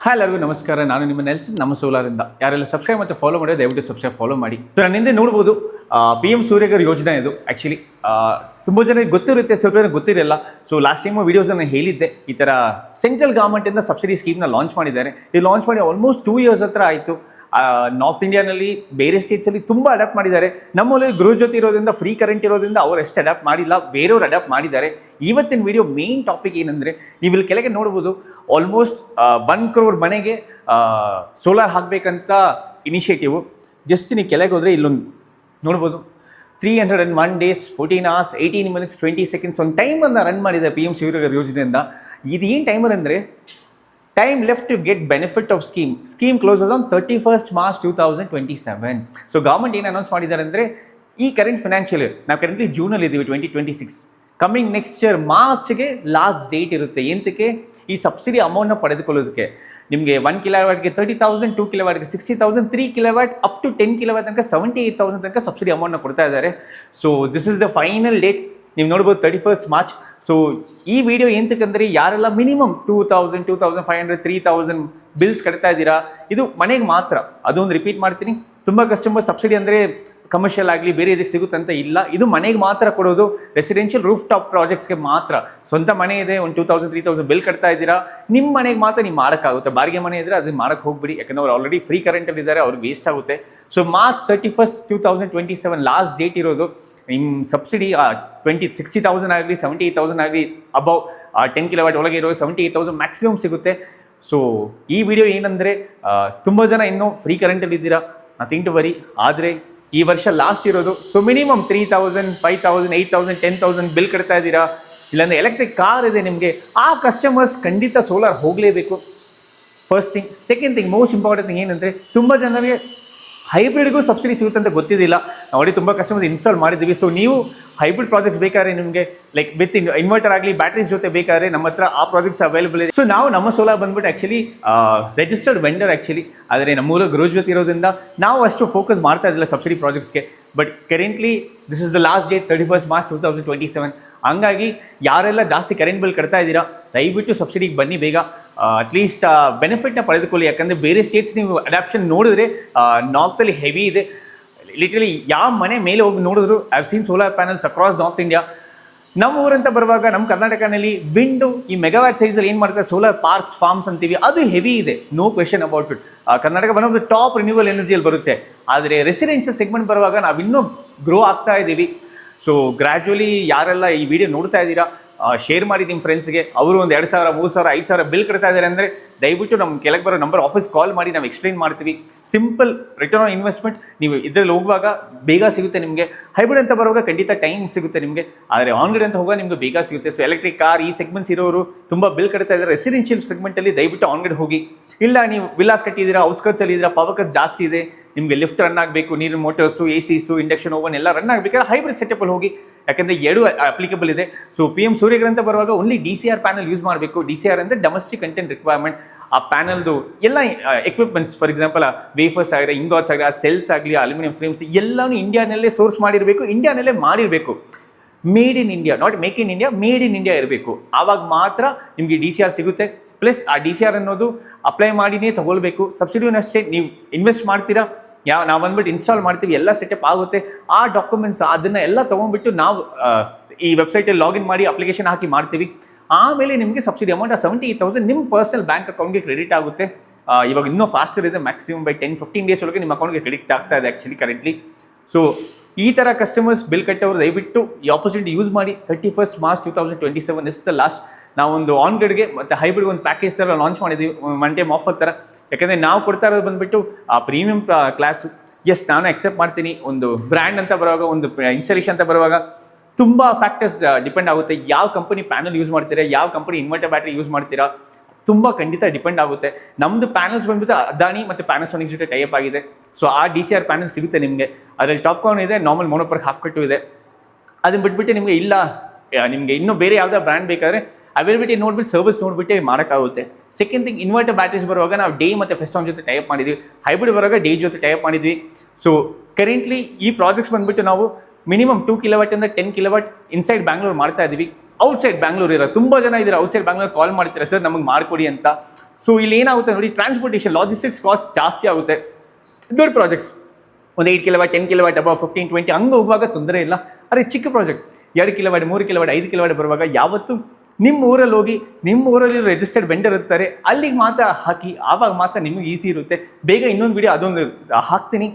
Hi ಎಲ್ಲರಿಗೂ ನಮಸ್ಕಾರ. ನಾನು ನಿಮ್ಮ ನೆಲ್ಸನ್ ನಮ್ಮ ಸೋಲಾರಿಂದ. ಯಾರೆಲ್ಲ ಸಬ್ಸ್ಕ್ರೈಬ್ ಮತ್ತು ಫಾಲೋ ಮಾಡಿದ್ರೆ ದಯವಿಟ್ಟು ಸಬ್ಸ್ಕ್ರೈಬ್ ಫಾಲೋ ಮಾಡಿ. ಸೊ ನನ್ನ ಹಿಂದೆ ನೋಡ್ಬೋದು PM ಸೂರ್ಯಗರ್ ಯೋಜನೆ ಇದು. ಆ್ಯಕ್ಚುಲಿ ತುಂಬ ಜನರಿಗೆ ಗೊತ್ತಿರುತ್ತೆ, ಸ್ವಲ್ಪ ಜನಕ್ಕೆ ಗೊತ್ತಿರಲ್ಲ. ಸೊ ಲಾಸ್ಟ್ ಟೈಮು ವೀಡಿಯೋಸನ್ನು ಹೇಳಿದ್ದೆ, ಈ ಥರ ಸೆಂಟ್ರಲ್ ಗೌರ್ಮೆಂಟಿಂದ ಸಬ್ಸಿಡಿ ಸ್ಕೀಮ್ನ ಲಾಂಚ್ ಮಾಡಿದ್ದಾರೆ. ಇದು ಲಾಂಚ್ ಮಾಡಿ ಆಲ್ಮೋಸ್ಟ್ 2 years ಹತ್ರ ಆಯಿತು. ನಾರ್ತ್ ಇಂಡಿಯಾನಲ್ಲಿ ಬೇರೆ ಸ್ಟೇಟ್ಸಲ್ಲಿ ತುಂಬ ಅಡಾಪ್ಟ್ ಮಾಡಿದ್ದಾರೆ. ನಮ್ಮಲ್ಲಿ ಗೃಹ ಜ್ಯೋತಿ ಇರೋದ್ರಿಂದ, ಫ್ರೀ ಕರೆಂಟ್ ಇರೋದ್ರಿಂದ ಅವ್ರು ಎಷ್ಟು ಅಡಾಪ್ಟ್ ಮಾಡಿಲ್ಲ, ಬೇರೆಯವ್ರು ಅಡಾಪ್ಟ್ ಮಾಡಿದ್ದಾರೆ. ಇವತ್ತಿನ ವಿಡಿಯೋ ಮೇನ್ ಟಾಪಿಕ್ ಏನಂದರೆ, ನೀವು ಇಲ್ಲಿ ಕೆಳಗೆ ನೋಡ್ಬೋದು ಆಲ್ಮೋಸ್ಟ್ 1 crore ಮನೆಗೆ ಸೋಲಾರ್ ಹಾಕಬೇಕಂತ ಇನಿಷಿಯೇಟಿವು. ಜಸ್ಟ್ ನೀವು ಕೆಳಗೆ ಹೋದರೆ ಇಲ್ಲೊಂದು ನೋಡ್ಬೋದು 301 days 14 hours 18 minutes 20 seconds ಒಂದು ಟೈಮನ್ನು ರನ್ ಮಾಡಿದೆ PM ಸೂರ್ಯಗರ್ ಯೋಜನೆಯಿಂದ. ಇದು ಏನು ಟೈಮರ್ ಅಂದರೆ, time left to get benefit of scheme closes on 31st March 2027. So government ಏನು ಅನೌನ್ಸ್ ಮಾಡಿದ್ದಾರೆ ಅಂದರೆ, ಈ ಕರೆಂಟ್ ಫಿನಾನ್ಷಿಯಲ್ ಇಯರ್, ನಾವು ಕರೆಂಟ್ಲಿ ಜೂನಲ್ಲಿ ಇದ್ದೀವಿ 2026, ಕಮ್ಮಿಂಗ್ ನೆಕ್ಸ್ಟ್ ಇಯರ್ ಮಾರ್ಚ್ಗೆ ಲಾಸ್ಟ್ ಡೇಟ್ ಇರುತ್ತೆ. ಎಂತಕ್ಕೆ? ಈ ಸಬ್ಸಿಡಿ ಅಮೌಂಟ್ನ ಪಡೆದುಕೊಳ್ಳೋದಕ್ಕೆ. ನಿಮಗೆ 1 kilowattಗೆ 30,000, 2 kilowattಗೆ 60,000, 3 kilowatt ಅಪ್ ಟು 10 kilowatt ತನಕ 78,000 ತನಕ ಸಬ್ಸಿಡಿ ಅಮೌಂಟ್ನ ಕೊಡ್ತಾ ಇದ್ದಾರೆ. So this is the final date. ನೀವು ನೋಡ್ಬೋದು 31st March. ಸೊ ಈ ವಿಡಿಯೋ ಎಂತಕ್ಕಂದ್ರೆ, ಯಾರೆಲ್ಲ ಮಿನಿಮಮ್ 2,000, 2,500, 3,000 ಬಿಲ್ಸ್ ಕಟ್ತಾ ಇದ್ದೀರಾ, ಇದು ಮನೆಗೆ ಮಾತ್ರ. ಅದೊಂದು ರಿಪೀಟ್ ಮಾಡ್ತೀನಿ, ತುಂಬ ಕಸ್ಟಮರ್ ಸಬ್ಸಿಡಿ ಅಂದರೆ ಕಮರ್ಷಿಯಲ್ ಆಗಲಿ ಬೇರೆ ಇದಕ್ಕೆ ಸಿಗುತ್ತಂತ ಇಲ್ಲ. ಇದು ಮನೆಗೆ ಮಾತ್ರ ಕೊಡೋದು, ರೆಸಿಡೆನ್ಷಿಯಲ್ ರೂಫ್ ಟಾಪ್ ಪ್ರಾಜೆಕ್ಟ್ಸ್ಗೆ ಮಾತ್ರ. ಸ್ವಂತ ಮನೆ ಇದೆ, ಒಂದು 2,000, 3,000 ಬಿಲ್ ಕಟ್ತಾ ಇದ್ದೀರಾ, ನಿಮ್ಮ ಮನೆಗೆ ಮಾತ್ರ ನೀವು ಮಾಡೋಕ್ಕಾಗುತ್ತೆ. ಬಾಡಿಗೆ ಮನೆ ಇದ್ದರೆ ಅದನ್ನ ಮಾಡೋಕ್ಕೆ ಹೋಗ್ಬಿಡಿ, ಯಾಕಂದ್ರೆ ಅವ್ರು ಆಲ್ರೆಡಿ ಫ್ರೀ ಕರೆಂಟಲ್ಲಿ ಇದ್ದಾರೆ, ಅವ್ರಿಗೆ ವೇಸ್ಟ್ ಆಗುತ್ತೆ. So March 31st 2027 last date ಇರೋದು. ನಿಮ್ಮ ಸಬ್ಸಿಡಿ 60,000 ಆಗಲಿ 78,000 ಆಗಲಿ, ಅಬೌವ್ 10 kilowatt ಒಳಗೆ ಇರೋ 78,000 ಮ್ಯಾಕ್ಸಿಮಮ್ ಸಿಗುತ್ತೆ. ಸೊ ಈ ವಿಡಿಯೋ ಏನಂದರೆ, ತುಂಬ ಜನ ಇನ್ನೂ ಫ್ರೀ ಕರೆಂಟಲ್ಲಿ ಇದ್ದೀರಾ, ನಥಿಂಗ್ ಟು ವರಿ. ಆದರೆ ಈ ವರ್ಷ ಲಾಸ್ಟ್ ಇರೋದು. ಸೊ ಮಿನಿಮಮ್ 3,000, 5,000, 8,000, 10,000 ಬಿಲ್ ಕಟ್ತಾ ಇದ್ದೀರಾ, ಇಲ್ಲಾಂದರೆ ಎಲೆಕ್ಟ್ರಿಕ್ ಕಾರ್ ಇದೆ ನಿಮಗೆ, ಆ ಕಸ್ಟಮರ್ಸ್ ಖಂಡಿತ ಸೋಲಾರ್ ಹೋಗಲೇಬೇಕು. First thing. Second thing, most important thing ಏನಂದರೆ, ತುಂಬ ಜನರಿಗೆ ಹೈಬ್ರಿಡ್ಗೂ ಸಬ್ಸಿಡಿ ಸಿಗುತ್ತೆ ಅಂತ ಗೊತ್ತಿದ್ದಿಲ್ಲ. ನಾವು ತುಂಬ ಕಸ್ಟಮರ್ಸ್ ಇನ್ಸ್ಟಾಲ್ ಮಾಡಿದ್ದೀವಿ. ಸೊ ನೀವು ಹೈಬ್ರಿಡ್ ಪ್ರಾಜೆಕ್ಟ್ಸ್ ಬೇಕಾದ್ರೆ, ನಿಮಗೆ ಲೈಕ್ ವಿತ್ ಇನ್ವರ್ಟರ್ ಆಗಲಿ ಬ್ಯಾಟ್ರೀಸ್ ಜೊತೆ ಬೇಕಾದ್ರೆ ನಮ್ಮ ಹತ್ರ ಆ ಪ್ರಾಜೆಕ್ಟ್ಸ್ ಅವೈಲೇಬಲ್ ಇದೆ. ಸೊ ನಾವು ನಮ್ಮ ಸೋಲಾರ್ ಬಂದ್ಬಿಟ್ಟು ಆ್ಯಕ್ಚುಲಿ ರಿಜಿಸ್ಟರ್ಡ್ ವೆಂಡರ್ ಆ್ಯಕ್ಚುಲಿ. ಆದರೆ ನಮ್ಮೂರ ಗೃಹ ಜ್ಯೋತಿ ಇರೋದ್ರಿಂದ ನಾವು ಅಷ್ಟು ಫೋಕಸ್ ಮಾಡ್ತಾ ಇದ್ದಿಲ್ಲ ಸಬ್ಸಿಡಿ ಪ್ರಾಜೆಕ್ಟ್ಸ್ಗೆ. But currently this is the last date 31st March 2027. ಹಂಗಾಗಿ ಯಾರೆಲ್ಲ ಜಾಸ್ತಿ ಕರೆಂಟ್ ಬಿಲ್ ಕಟ್ತಾ ಇದ್ದೀರಾ, ದಯವಿಟ್ಟು ಸಬ್ಸಿಡಿಗೆ ಬನ್ನಿ ಬೇಗ. ಅಟ್ಲೀಸ್ಟ್ ಬೆನಿಫಿಟ್ನ ಪಡೆದುಕೊಳ್ಳಿ. ಯಾಕಂದರೆ ಬೇರೆ ಸ್ಟೇಟ್ಸ್ ನೀವು ಅಡಾಪ್ಷನ್ ನೋಡಿದ್ರೆ ನಾರ್ತಲ್ಲಿ ಹೆವಿ ಇದೆ. ಲಿಟ್ರಲಿ ಯಾವ ಮನೆ ಮೇಲೆ ಹೋಗಿ ನೋಡಿದ್ರು I have seen solar panels across north India. ನಮ್ಮ ಊರಂತ ಬರುವಾಗ ನಮ್ಮ ಕರ್ನಾಟಕನಲ್ಲಿ ವಿಂಡು ಈ ಮೆಗಾವ್ಯಾಟ್ ಸೈಜಲ್ಲಿ ಏನು ಮಾಡ್ತಾರೆ, ಸೋಲಾರ್ ಪಾರ್ಕ್ಸ್, ಫಾರ್ಮ್ಸ್ ಅಂತೀವಿ, ಅದು ಹೆವಿ ಇದೆ, no question about it. Karnataka one of the top renewal ಎನರ್ಜಿಯಲ್ಲಿ ಬರುತ್ತೆ. ಆದರೆ ರೆಸಿಡೆನ್ಷಿಯಲ್ ಸೆಗ್ಮೆಂಟ್ ಬರುವಾಗ ನಾವು ಇನ್ನೂ ಗ್ರೋ ಆಗ್ತಾ ಇದ್ದೀವಿ. ಸೊ ಗ್ರ್ಯಾಜುವಲಿ ಯಾರೆಲ್ಲ ಈ ವಿಡಿಯೋ ನೋಡ್ತಾ ಇದ್ದೀರಾ, ಶೇರ್ ಮಾಡಿ ನಿಮ್ಮ ಫ್ರೆಂಡ್ಸ್ಗೆ. ಅವರು ಒಂದು 2,000, 3,000, 5,000 ಬಿಲ್ ಕಟ್ತಾ ಇದ್ದಾರೆ ಅಂದರೆ ದಯವಿಟ್ಟು ನಮ್ಮ ಕೆಳಗೆ ಬರೋ ನಂಬರ್ ಆಫೀಸ್ ಕಾಲ್ ಮಾಡಿ, ನಾವು ಎಕ್ಸ್ಪ್ಲೈನ್ ಮಾಡ್ತೀವಿ. Simple return on investment. ನೀವು ಇದರಲ್ಲಿ ಹೋಗುವಾಗ ಬೇಗ ಸಿಗುತ್ತೆ ನಿಮಗೆ. ಹೈಬ್ರಿಡ್ ಅಂತ ಬರುವಾಗ ಖಂಡಿತ ಟೈಮ್ ಸಿಗುತ್ತೆ ನಿಮಗೆ, ಆದರೆ ಆನ್ಗ್ರಿಡ್ ಅಂತ ಹೋಗುವಾಗ ನಿಮಗೆ ಬೇಗ ಸಿಗುತ್ತೆ. ಸೊ ಎಲೆಕ್ಟ್ರಿಕ್ ಕಾರ್ ಈ ಸೆಗ್ಮೆಂಟ್ಸ್ ಇರೋರು ತುಂಬ ಬಿಲ್ ಕಟ್ತಾ ಇದ್ದಾರೆ ರೆಸಿಡೆನ್ಷಿಯಲ್ ಸೆಗ್ಮೆಂಟಲ್ಲಿ, ದಯವಿಟ್ಟು ಆನ್ಗ್ರಿಡ್ ಹೋಗಿ. ಇಲ್ಲ ನೀವು ವಿಲ್ಲಾಸ್ ಕಟ್ಟಿದ್ದೀರಾ, ಔಟ್ಸ್ಕರ್ಟ್ಸಲ್ಲಿ ಇದ್ದೀರಾ, ಪವರ್ ಕಟ್ ಜಾಸ್ತಿ ಇದೆ, ನಿಮಗೆ ಲಿಫ್ಟ್ ರನ್ ಆಗಬೇಕು, ನೀರಿನ ಮೋಟರ್ಸು, ACಸು, ಇಂಡಕ್ಷನ್ ಓವನ್ ಎಲ್ಲ ರನ್ ಆಗಬೇಕಾದ್ರೆ ಹೈಬ್ರಿಡ್ ಸೆಟಪಲ್ಲಿ ಹೋಗಿ, ಯಾಕಂದರೆ ಎರಡು ಅಪ್ಲಿಕೇಬಲ್ ಇದೆ. ಸೊ PM ಸೂರ್ಯಗರ್ ಅಂತ ಬರುವಾಗ ಓನ್ಲಿ DCR ಪ್ಯಾನಲ್ ಯೂಸ್ ಮಾಡಬೇಕು. DCR ಅಂದರೆ ಡೊಮೆಸ್ಟಿಕ್ ಕಂಟೆಂಟ್ ರಿಕ್ವೈರ್ಮೆಂಟ್. ಆ ಪ್ಯಾನಲ್ದು ಎಲ್ಲ ಎಕ್ವಿಪ್ಮೆಂಟ್ಸ್, ಫಾರ್ ಎಕ್ಸಾಂಪಲ್ ವೇಫರ್ಸ್ ಆಗಲಿ, ಇಂಗಾಟ್ಸ್ ಆಗಲಿ, ಸೆಲ್ಸ್ ಆಗಲಿ, ಅಲ್ಯೂಮಿನಿಯಂ ಫ್ರೇಮ್ಸ್ ಎಲ್ಲನೂ ಇಂಡಿಯಾನಲ್ಲೇ ಸೋರ್ಸ್ ಮಾಡಿರಬೇಕು, ಇಂಡಿಯಾನಲ್ಲೇ ಮಾಡಿರಬೇಕು. Made in India, not make in India, made in India ಇರಬೇಕು. ಆವಾಗ ಮಾತ್ರ ನಿಮಗೆ DCR ಸಿಗುತ್ತೆ. ಪ್ಲಸ್ ಆ DCR ಅನ್ನೋದು ಅಪ್ಲೈ ಮಾಡಿನೇ ತೊಗೊಳ್ಬೇಕು. ಸಬ್ಸಿಡಿನೂ ಅಷ್ಟೇ, ನೀವು ಇನ್ವೆಸ್ಟ್ ಮಾಡ್ತೀರಾ, ನಾವು ಬಂದ್ಬಿಟ್ಟು ಇನ್ಸ್ಟಾಲ್ ಮಾಡ್ತೀವಿ, ಎಲ್ಲ ಸೆಟಪ್ ಆಗುತ್ತೆ. ಆ ಡಾಕ್ಯುಮೆಂಟ್ಸ್ ಅದನ್ನು ಎಲ್ಲ ತೊಗೊಂಡ್ಬಿಟ್ಟು ನಾವು ಈ ವೆಬ್ಸೈಟಲ್ಲಿ ಲಾಗಿನ್ ಮಾಡಿ ಅಪ್ಲಿಕೇಶನ್ ಹಾಕಿ ಮಾಡ್ತೀವಿ. ಆಮೇಲೆ ನಿಮಗೆ ಸಬ್ಸಿಡಿ ಅಮೌಂಟ್ 78,000 ನಿಮ್ಮ ಪರ್ಸನಲ್ ಬ್ಯಾಂಕ್ ಅಕೌಂಟ್ಗೆ ಕ್ರೆಡಿಟ್ ಆಗುತ್ತೆ. ಇವಾಗ ಇನ್ನೂ ಫಾಸ್ಟರ್ ಇದೆ, ಮ್ಯಾಕ್ಸಿಮಮ್ ಬೈ 10-15 ಡೇಸ್ ಒಳಗೆ ನಿಮ್ಮ ಅಕೌಂಟ್ಗೆ ಕ್ರೆಡಿಟ್ ಆಗ್ತಾ ಇದೆ ಆ್ಯಕ್ಚುಲಿ ಕರೆಂಟ್ಲಿ. ಸೊ ಈ ಥರ ಕಸ್ಟಮರ್ಸ್ ಬಿಲ್ ಕಟ್ಟೋರು ದಯವಿಟ್ಟು ಈ ಆಪರ್ಚುನಿಟಿ ಯೂಸ್ ಮಾಡಿ. 31st March 2027 is the last. ನಾವೊಂದು ಆನ್ಗ್ರಿಡ್ಗೆ ಮತ್ತು ಹೈಬ್ರಿಡ್ ಒಂದು ಪ್ಯಾಕೇಜ್ ಥರ ಲಾಂಚ್ ಮಾಡಿದ್ದೀವಿ, ಒನ್ ಟೈಮ್ ಆಫರ್ ಥರ. ಯಾಕಂದರೆ ನಾವು ಕೊಡ್ತಾ ಇರೋದು ಬಂದುಬಿಟ್ಟು ಆ ಪ್ರೀಮಿಯಂ ಕ್ಲಾಸು. ಎಸ್, ನಾನು ಅಕ್ಸೆಪ್ಟ್ ಮಾಡ್ತೀನಿ. ಒಂದು ಬ್ರ್ಯಾಂಡ್ ಅಂತ ಬರುವಾಗ, ಒಂದು ಇನ್ಸ್ಟಾಲೇಷನ್ ಅಂತ ಬರುವಾಗ ತುಂಬ ಫ್ಯಾಕ್ಟರ್ಸ್ ಡಿಪೆಂಡ್ ಆಗುತ್ತೆ. ಯಾವ ಕಂಪನಿ ಪ್ಯಾನಲ್ ಯೂಸ್ ಮಾಡ್ತೀರಾ, ಯಾವ ಕಂಪನಿ ಇನ್ವರ್ಟರ್ ಬ್ಯಾಟ್ರಿ ಯೂಸ್ ಮಾಡ್ತೀರಾ, ತುಂಬ ಖಂಡಿತ ಡಿಪೆಂಡ್ ಆಗುತ್ತೆ. ನಮ್ಮದು ಪ್ಯಾನಲ್ಸ್ ಬಂದುಬಿಟ್ಟು ಅದಾನಿ ಮತ್ತು ಪ್ಯಾನಾಸೋನಿಕ್ ಜೊತೆ ಟೈಅಪ್ ಆಗಿದೆ. ಸೊ ಆ DCR ಪ್ಯಾನಲ್ ಸಿಗುತ್ತೆ ನಿಮಗೆ. ಅದರಲ್ಲಿ ಟಾಪ್ ಕಾನ್ ಇದೆ, ನಾರ್ಮಲ್ ಮೋನೋಪರ್ಕ್ ಹಾಫ್ ಕಟ್ಟು ಇದೆ. ಅದನ್ನು ಬಿಟ್ಬಿಟ್ಟು ನಿಮಗೆ ಇಲ್ಲ, ನಿಮಗೆ ಇನ್ನೂ ಬೇರೆ ಯಾವುದೋ ಬ್ರ್ಯಾಂಡ್ ಬೇಕಾದರೆ ಅವೈಲಬಿಲಿಟಿ ನೋಡ್ಬಿಟ್ಟು, ಸರ್ವಿಸ್ ನೋಡ್ಬಿಟ್ಟು ಮಾಡೋಕ್ಕಾಗುತ್ತೆ. ಸೆಕೆಂಡ್ ಥಿಂಗ್, ಇನ್ವರ್ಟರ್ ಬ್ಯಾಟ್ರೀಸ್ ಬರುವಾಗ ನಾವು ಡೇ ಮತ್ತು ಫೆಸ್ಟಾನ್ ಜೊತೆ ಟೈಅಪ್ ಮಾಡಿದ್ವಿ. ಹೈಬ್ರಿಡ್ ಬರುವಾಗ ಡೇ ಜೊತೆ ಟೈಅಪ್ ಮಾಡಿದ್ವಿ. ಸೊ ಕರೆಂಟ್ಲಿ ಈ ಪ್ರಾಜೆಕ್ಟ್ಸ್ ಬಂದುಬಿಟ್ಟು ನಾವು ಮಿನಿಮಮ್ 2 kilowatt ಇಂದ 10 kilowatt ಇನ್ಸೈಡ್ ಬ್ಯಾಂಗ್ಳೂರ್ ಮಾಡ್ತಾ ಇದ್ದೀವಿ. ಔಟ್ಸೈಡ್ ಬ್ಯಾಂಗ್ಳೂರ್ ಇರೋ ತುಂಬ ಜನ ಇದ್ದಾರೆ, ಔಟ್ಸೈಡ್ ಬ್ಯಾಂಗ್ಳೂರ್ ಕಾಲ್ ಮಾಡ್ತಾರೆ ಸರ್ ನಮಗೆ ಮಾಡಿಕೊಡಿ ಅಂತ. ಸೊ ಇಲ್ಲಿ ಏನಾಗುತ್ತೆ ನೋಡಿ, ಟ್ರಾನ್ಸ್ಪೋರ್ಟೇಷನ್ ಲಾಜಿಸ್ಟಿಕ್ಸ್ ಕಾಸ್ಟ್ ಜಾಸ್ತಿ ಆಗುತ್ತೆ. ದೊಡ್ಡ ಪ್ರಾಜೆಕ್ಟ್ಸ್ ಒಂದು 8 ಕಿಲೋವಾಟ್ 10 ಕಿಲೋವಾಟ್ ಅಬೌವ್ 15-20 ಹಂಗೆ ಹೋಗುವಾಗ ತೊಂದರೆ ಇಲ್ಲ. ಅರೆ ಚಿಕ್ಕ ಪ್ರಾಜೆಕ್ಟ್ 2 ಕಿಲೋವಾಟ್ 3 ಕಿಲೋವಾಟ್ 5 ಕಿಲೋವಾಟ್ ಬರುವಾಗ ಯಾವತ್ತು ನಿಮ್ಮ ಊರಲ್ಲಿ ಹೋಗಿ ನಿಮ್ಮ ಊರಲ್ಲಿ ರಿಜಿಸ್ಟರ್ಡ್ ವೆಂಡರ್ ಇರ್ತಾರೆ ಅಲ್ಲಿಗೆ ಮಾತ್ರ ಹಾಕಿ, ಆವಾಗ ಮಾತ್ರ ನಿಮಗೆ ಈಸಿ ಇರುತ್ತೆ. ಬೇಗ ಇನ್ನೊಂದು ವಿಡಿಯೋ ಅದೊಂದು ಹಾಕ್ತೀನಿ,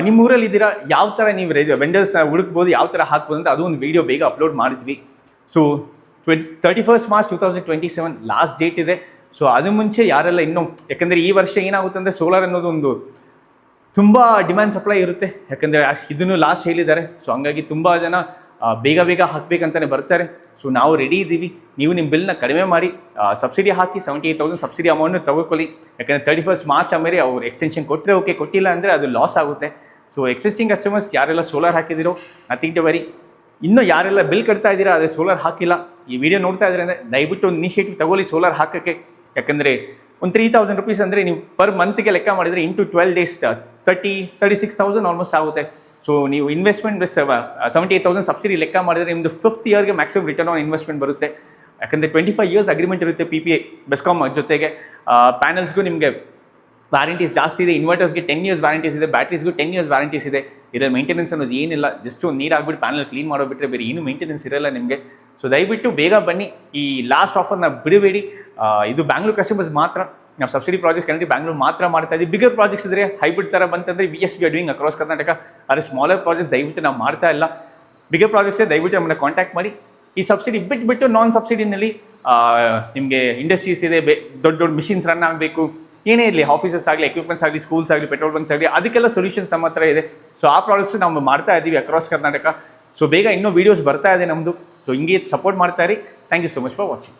ನಿಮ್ಮ ಊರಲ್ಲಿ ಇದ್ದೀರಾ ಯಾವ ಥರ ನೀವು ವೆಂಡರ್ಸ್ ಹುಡುಕ್ಬೋದು, ಯಾವ ಥರ ಹಾಕ್ಬೋದು ಅಂತ ಅದೊಂದು ವಿಡಿಯೋ ಬೇಗ ಅಪ್ಲೋಡ್ ಮಾಡಿದ್ವಿ. So 31st March 2027 last date ಇದೆ. ಸೊ ಅದು ಮುಂಚೆ ಯಾರೆಲ್ಲ ಇನ್ನೂ, ಯಾಕಂದರೆ ಈ ವರ್ಷ ಏನಾಗುತ್ತೆ ಅಂದರೆ ಸೋಲಾರ್ ಅನ್ನೋದು ಒಂದು ತುಂಬ ಡಿಮ್ಯಾಂಡ್ ಸಪ್ಲೈ ಇರುತ್ತೆ, ಯಾಕಂದರೆ ಇದನ್ನು ಲಾಸ್ಟ್ ಹೇಳಿದ್ದಾರೆ. ಸೊ ಹಂಗಾಗಿ ತುಂಬ ಜನ ಬೇಗ ಬೇಗ ಹಾಕಬೇಕಂತಲೇ ಬರ್ತಾರೆ. ಸೊ ನಾವು ರೆಡಿ ಇದ್ದೀವಿ, ನೀವು ನಿಮ್ಮ ಬಿಲ್ನ ಕಡಿಮೆ ಮಾಡಿ ಸಬ್ಸಿಡಿ ಹಾಕಿ 78,000 ಸಬ್ಸಿಡಿ ಅಮೌಂಟ್ನ ತಗೋಕೊಳ್ಳಿ. ಯಾಕಂದರೆ 31st March ಆಮೇಲೆ ಅವ್ರು ಎಕ್ಸ್ಟೆನ್ಷನ್ ಕೊಟ್ಟರೆ ಓಕೆ, ಕೊಟ್ಟಿಲ್ಲ ಅಂದರೆ ಅದು ಲಾಸ್ ಆಗುತ್ತೆ. ಸೊ ಎಕ್ಸಿಸ್ಟಿಂಗ್ ಕಸ್ಟಮರ್ಸ್ ಯಾರೆಲ್ಲ ಸೋಲಾರ್ ಹಾಕಿದಿರೋ ನಥಿಂಗ್ ಟು ವರಿ. ಇನ್ನೂ ಯಾರೆಲ್ಲ ಬಿಲ್ ಕಟ್ತಾ ಇದ್ದೀರಾ ಅದೇ ಸೋಲಾರ್ ಹಾಕಿಲ್ಲ, ಈ ವಿಡಿಯೋ ನೋಡ್ತಾ ಇದ್ದಾರೆ ಅಂದರೆ ದಯವಿಟ್ಟು ಒಂದು ಇನಿಷಿಯೇಟಿವ್ ತಗೊಳ್ಳಿ ಸೋಲಾರ್ ಹಾಕೋಕ್ಕೆ. ಯಾಕಂದರೆ ಒಂದು 3,000 rupees ಅಂದರೆ ನೀವು ಪರ್ ಮಂತ್ಗೆ ಲೆಕ್ಕ ಮಾಡಿದರೆ ಇಂಟು 12 days 36,000 ಆಲ್ಮೋಸ್ಟ್ ಆಗುತ್ತೆ. ಸೊ ನೀವು ಇನ್ವೆಸ್ಟ್ಮೆಂಟ್ 78,000 ಸಬ್ಸಿಡಿ ಲೆಕ್ಕ ಮಾಡಿದರೆ ನಿಮ್ಮದು 5th ಇಯರ್ಗೆ ಮ್ಯಾಕ್ಸಿಮಮ್ ರಿಟರ್ನ್ ಆನ್ ಇನ್ವೆಸ್ಟ್ಮೆಂಟ್ ಬರುತ್ತೆ. ಯಾಕಂದರೆ 25 years ಅಗ್ರಿಮೆಂಟ್ ಇರುತ್ತೆ PPA ಬೆಸ್ಕಾಮ್ ಜೊತೆಗೆ. ಪ್ಯಾನಲ್ಸ್ಗೂ ನಿಮಗೆ ವ್ಯಾರಂಟೀಸ್ ಜಾಸ್ತಿ ಇದೆ, ಇನ್ವರ್ಟರ್ಸ್ಗೆ 10 years ವ್ಯಾರಂಟೀಸ್ ಇದೆ, ಬ್ಯಾಟ್ರೀಸ್ಗೂ 10 years ವ್ಯಾರಂಟೀಸ್ ಇದೆ. ಇದರ ಮೇಂಟೆನೆನ್ಸ್ ಅನ್ನೋದು ಏನಿಲ್ಲ, ಜಸ್ಟ್ ಒಂದು ನೀರು ಹಾಕ್ಬಿಟ್ಟು ಪ್ಯಾನಲ್ ಕ್ಲೀನ್ ಮಾಡೋಬಿಟ್ರೆ ಬೇರೆ ಏನು ಮೇಂಟೆನೆನ್ಸ್ ಇರಲ್ಲ ನಿಮಗೆ. ಸೊ ದಯವಿಟ್ಟು ಬೇಗ ಬನ್ನಿ, ಈ ಲಾಸ್ಟ್ ಆಫರ್ನ ಬಿಡಬೇಡಿ. ಇದು ಬ್ಯಾಂಗ್ಳೂರ್ ಕಸ್ಟಮರ್ಸ್ ಮಾತ್ರ, ನಾವು ಸಬ್ಸಿಡಿ ಪ್ರಾಜೆಕ್ಟ್ ಕರೆಂಟ್ ಬ್ಯಾಂಗ್ಳೂರ್ ಮಾತ್ರ ಮಾಡ್ತಾ ಇದ್ದೀವಿ. ಬಿಗರ್ ಪ್ರಾಜೆಕ್ಟ್ಸ್ ಇದ್ದರೆ ಹೈಬ್ರಿಡ್ ಥರ ಬಂತಂದರೆ we are doing across Karnataka. ಆದರೆ ಸ್ಮಾಲರ್ ಪ್ರಾಜೆಕ್ಟ್ಸ್ ದಯವಿಟ್ಟು ನಾವು ಮಾಡ್ತಾ ಇಲ್ಲ. ಬಿಗರ್ ಪ್ರಾಜೆಕ್ಟ್ಸೇ ದಯವಿಟ್ಟು ನಮ್ಮನ್ನ ಕಾಂಟ್ಯಾಕ್ಟ್ ಮಾಡಿ. ಈ ಸಬ್ಸಿಡಿ ಬಿಟ್ಟು ನಾನ್ ಸಬ್ಸಿಡಿನಲ್ಲಿ ನಿಮಗೆ ಇಂಡಸ್ಟ್ರೀಸ್ ಇದೆ, ದೊಡ್ಡ ದೊಡ್ಡ ಮಿಷಿನ್ಸ್ ರನ್ ಆಗಬೇಕು, ಏನೇ ಇರಲಿ, ಆಫೀಸಸ್ ಆಗಲಿ, ಎಕ್ವಿಪ್ಮೆಂಟ್ಸ್ ಆಗಲಿ, ಸ್ಕೂಲ್ಸ್ ಆಗಲಿ, ಪೆಟ್ರೋಲ್ ಬಂಕ್ಸ್ ಆಗಲಿ, ಅದಕ್ಕೆಲ್ಲ ಸೊಲ್ಯೂಷನ್ಸ್ ನಮ್ಮ ಹತ್ರ ಇದೆ. ಸೊ ಆ ಪ್ರಾಡಕ್ಟ್ಸ್ ನಾವು ಮಾಡ್ತಾ ಇದ್ದೀವಿ ಅಕ್ರಾಸ್ ಕರ್ನಾಟಕ. ಸೊ ಬೇಗ ಇನ್ನೂ ವೀಡಿಯೋಸ್ ಬರ್ತಾ ಇದೆ ನಮ್ಮದು. ಸೊ ಹಿಂಗೆ ಸಪೋರ್ಟ್ ಮಾಡ್ತಾ ಇರಿ. Thank you so much for watching.